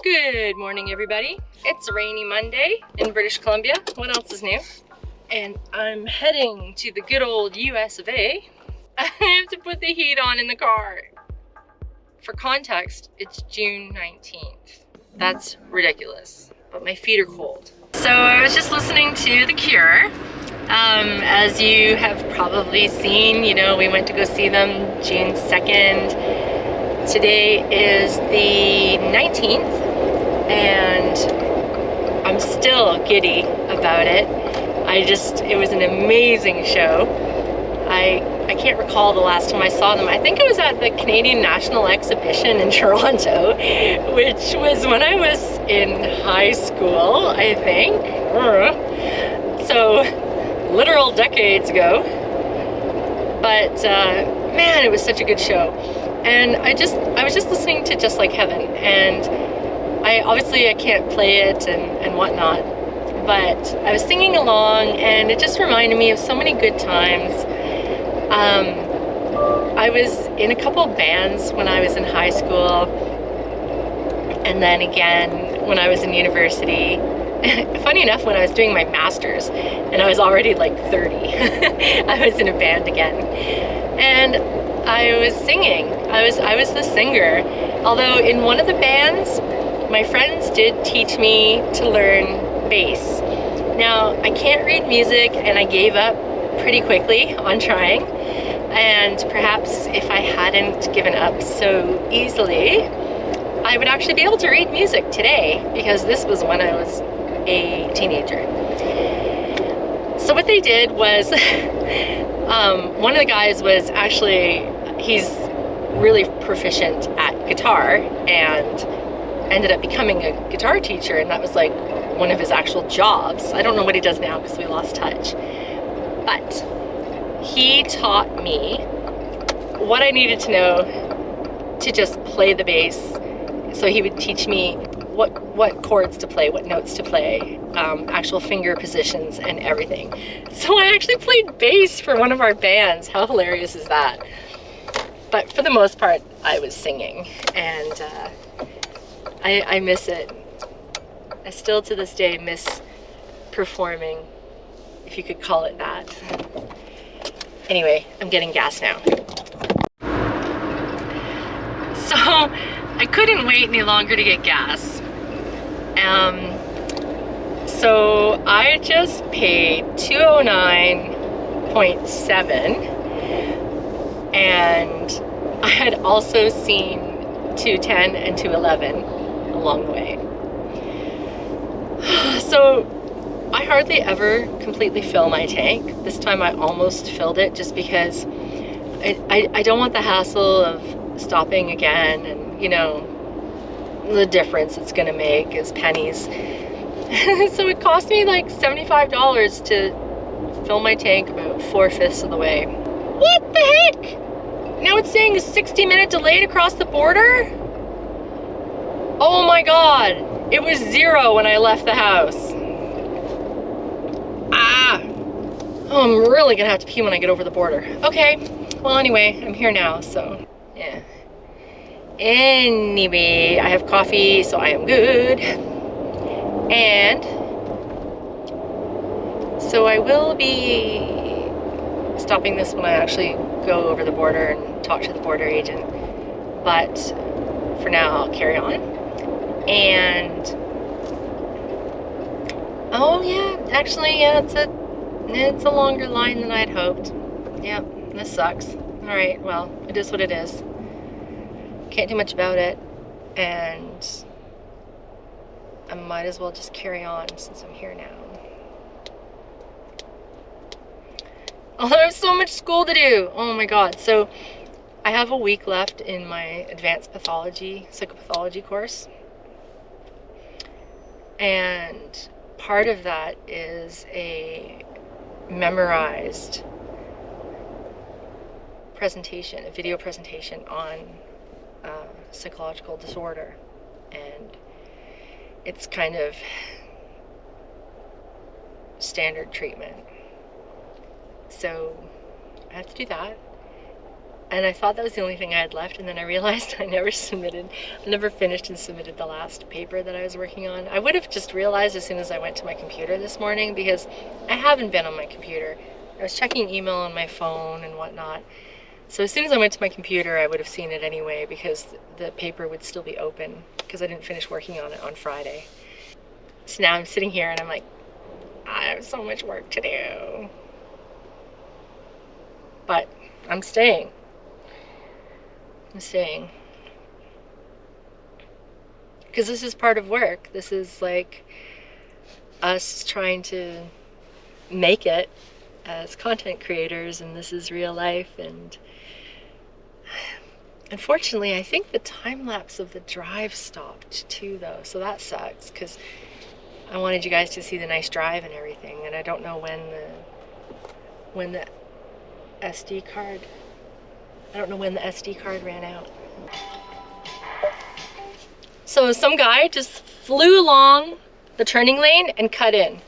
Good morning, everybody. It's a rainy Monday in British Columbia. What else is new? And I'm heading to the good old US of A. I have to put the heat on in the car. For context, it's June 19th. That's ridiculous, but my feet are cold. So I was just listening to The Cure. As you have probably seen, we went to go see them June 2nd. Today is the 19th. And I'm still giddy about it. It was an amazing show. I can't recall the last time I saw them. I think it was at the Canadian National Exhibition in Toronto, which was when I was in high school, I think. So, literal decades ago. But man, it was such a good show. And I was just listening to Just Like Heaven, and I can't play it and whatnot, but I was singing along and it just reminded me of so many good times. I was in a couple bands when I was in high school, and then again when I was in university. Funny enough, when I was doing my master's and I was already like 30, I was in a band again. And I was singing. I was the singer. Although in one of the bands, my friends did teach me to learn bass. Now, I can't read music and I gave up pretty quickly on trying. And perhaps if I hadn't given up so easily, I would actually be able to read music today, because this was when I was a teenager. So what they did was, one of the guys was he's really proficient at guitar and ended up becoming a guitar teacher, and that was like one of his actual jobs. I don't know what he does now because we lost touch. But he taught me what I needed to know to just play the bass. So he would teach me what chords to play, what notes to play, actual finger positions and everything. So I actually played bass for one of our bands. How hilarious is that? But for the most part, I was singing, and I miss it. I still to this day miss performing, if you could call it that. Anyway, I'm getting gas now. So I couldn't wait any longer to get gas. So I just paid $209.7, and I had also seen 210 and 211 along the way. So I hardly ever completely fill my tank. This time I almost filled it, just because I don't want the hassle of stopping again, and the difference it's gonna make is pennies. So it cost me like $75 to fill my tank about 4/5 of the way. What the heck? Now it's saying a 60-minute delay to cross the border? Oh my god, it was 0 when I left the house. Oh, I'm really gonna have to pee when I get over the border. Okay, well anyway, I'm here now, so yeah. Anyway, I have coffee, so I am good. And so I will be stopping this when I actually go over the border and talk to the border agent. But for now, I'll carry on. And oh yeah, actually, yeah, it's a longer line than I'd hoped. Yep, this sucks. All right, well, it is what it is. Can't do much about it, and I might as well just carry on since I'm here now. Although I have so much school to do. Oh my god. So I have a week left in my advanced psychopathology course. And part of that is a memorized presentation, a video presentation on psychological disorder. And it's kind of standard treatment. So I have to do that. And I thought that was the only thing I had left, and then I realized I never finished and submitted the last paper that I was working on. I would have just realized as soon as I went to my computer this morning, because I haven't been on my computer. I was checking email on my phone and whatnot. So as soon as I went to my computer, I would have seen it anyway, because the paper would still be open, because I didn't finish working on it on Friday. So now I'm sitting here and I'm like, I have so much work to do. But I'm staying. Because this is part of work. This is like us trying to make it as content creators, and this is real life. And unfortunately, I think the time lapse of the drive stopped too, though, so that sucks, because I wanted you guys to see the nice drive and everything, and I don't know when the SD card ran out. So some guy just flew along the turning lane and cut in,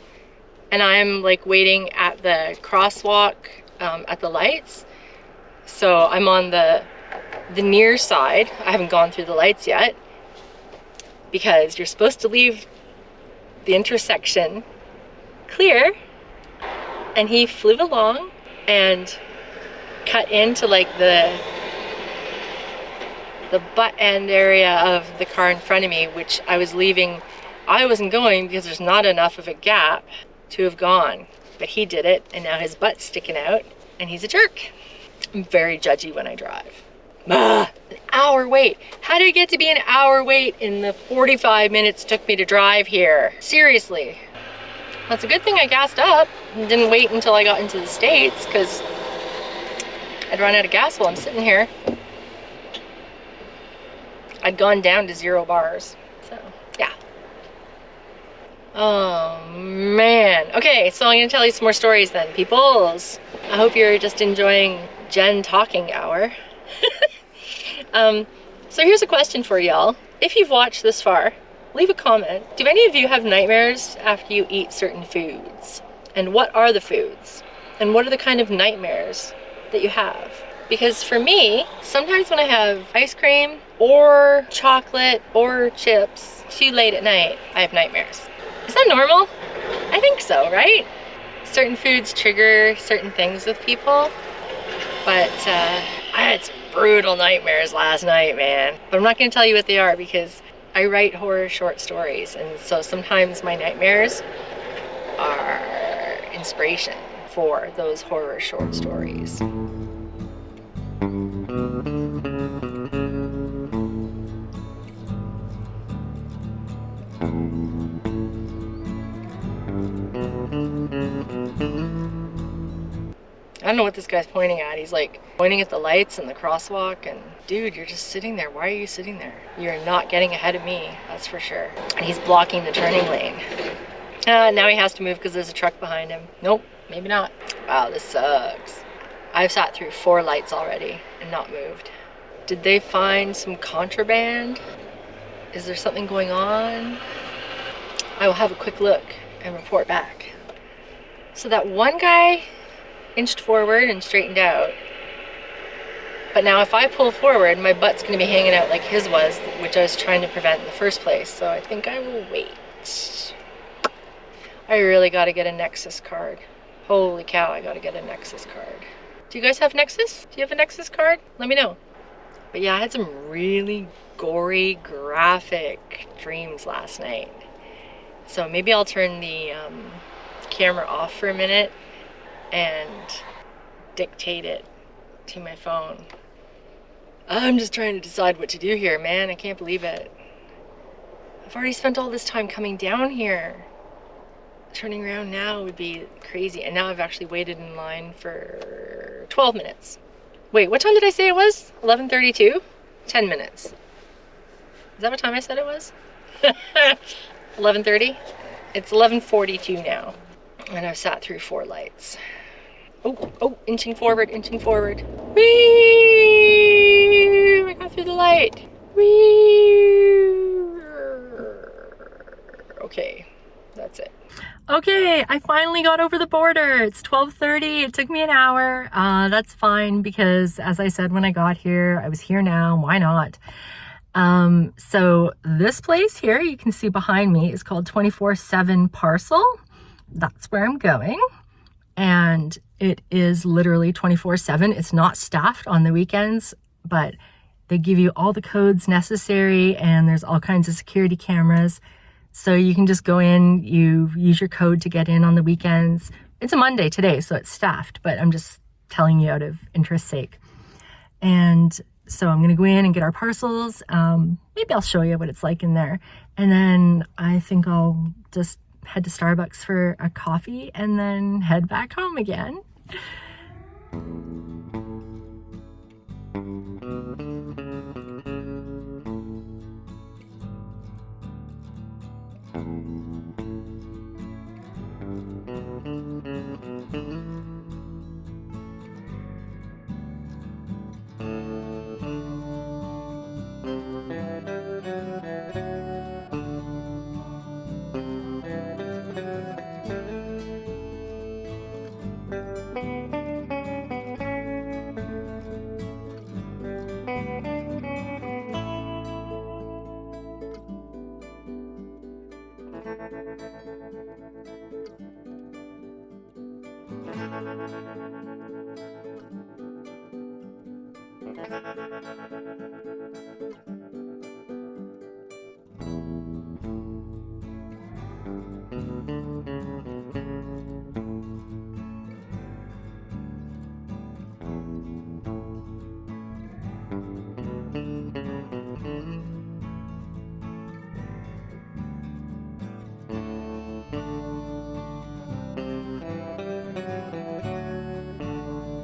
and I'm like waiting at the crosswalk at the lights. So I'm on the near side. I haven't gone through the lights yet, because you're supposed to leave the intersection clear, and he flew along and cut into like the butt end area of the car in front of me, which I was leaving. I wasn't going because there's not enough of a gap to have gone, but he did it, and now his butt's sticking out, and he's a jerk. I'm very judgy when I drive. An hour wait. How did it get to be an hour wait in the 45 minutes it took me to drive here? Seriously. That's a good thing I gassed up and didn't wait until I got into the States, because I'd run out of gas while I'm sitting here. I'd gone down to 0 bars. So, yeah. Oh, man. Okay, so I'm going to tell you some more stories then, peoples. I hope you're just enjoying Jen talking hour. So here's a question for y'all. If you've watched this far, leave a comment. Do any of you have nightmares after you eat certain foods? And what are the foods? And what are the kind of nightmares that you have? Because for me, sometimes when I have ice cream or chocolate or chips too late at night, I have nightmares. Is that normal? I think so, right? Certain foods trigger certain things with people. But I had some brutal nightmares last night, man. But I'm not going to tell you what they are, because I write horror short stories, and so sometimes my nightmares are inspiration for those horror short stories. I don't know what this guy's pointing at. He's like pointing at the lights and the crosswalk, and dude, you're just sitting there. Why are you sitting there? You're not getting ahead of me, that's for sure. And he's blocking the turning lane. Now he has to move because there's a truck behind him. Nope, maybe not. Wow, this sucks. I've sat through 4 lights already and not moved. Did they find some contraband? Is there something going on? I will have a quick look and report back. So that one guy inched forward and straightened out. But now if I pull forward, my butt's going to be hanging out like his was, which I was trying to prevent in the first place. So I think I will wait. I really got to get a Nexus card. Holy cow, I got to get a Nexus card. Do you guys have Nexus? Do you have a Nexus card? Let me know. But yeah, I had some really gory, graphic dreams last night. So maybe I'll turn the camera off for a minute and dictate it to my phone. I'm just trying to decide what to do here, man. I can't believe it. I've already spent all this time coming down here. Turning around now would be crazy. And now I've actually waited in line for 12 minutes. Wait, what time did I say it was? 11:32? 10 minutes. Is that what time I said it was? 11:30? It's 11:42 now. And I've sat through 4 lights. Oh, inching forward. Whee! I got through the light. Whee! Okay, that's it. Okay, I finally got over the border. It's 12:30. It took me an hour. That's fine because, as I said when I got here, I was here now. Why not? So this place here, you can see behind me, is called 24/7 Parcel. That's where I'm going. And it is literally 24/7. It's not staffed on the weekends, but they give you all the codes necessary, and there's all kinds of security cameras. So you can just go in, you use your code to get in on the weekends. It's a Monday today, so it's staffed, but I'm just telling you out of interest's sake. And so I'm gonna go in and get our parcels. Maybe I'll show you what it's like in there. And then I think I'll just head to Starbucks for a coffee and then head back home again.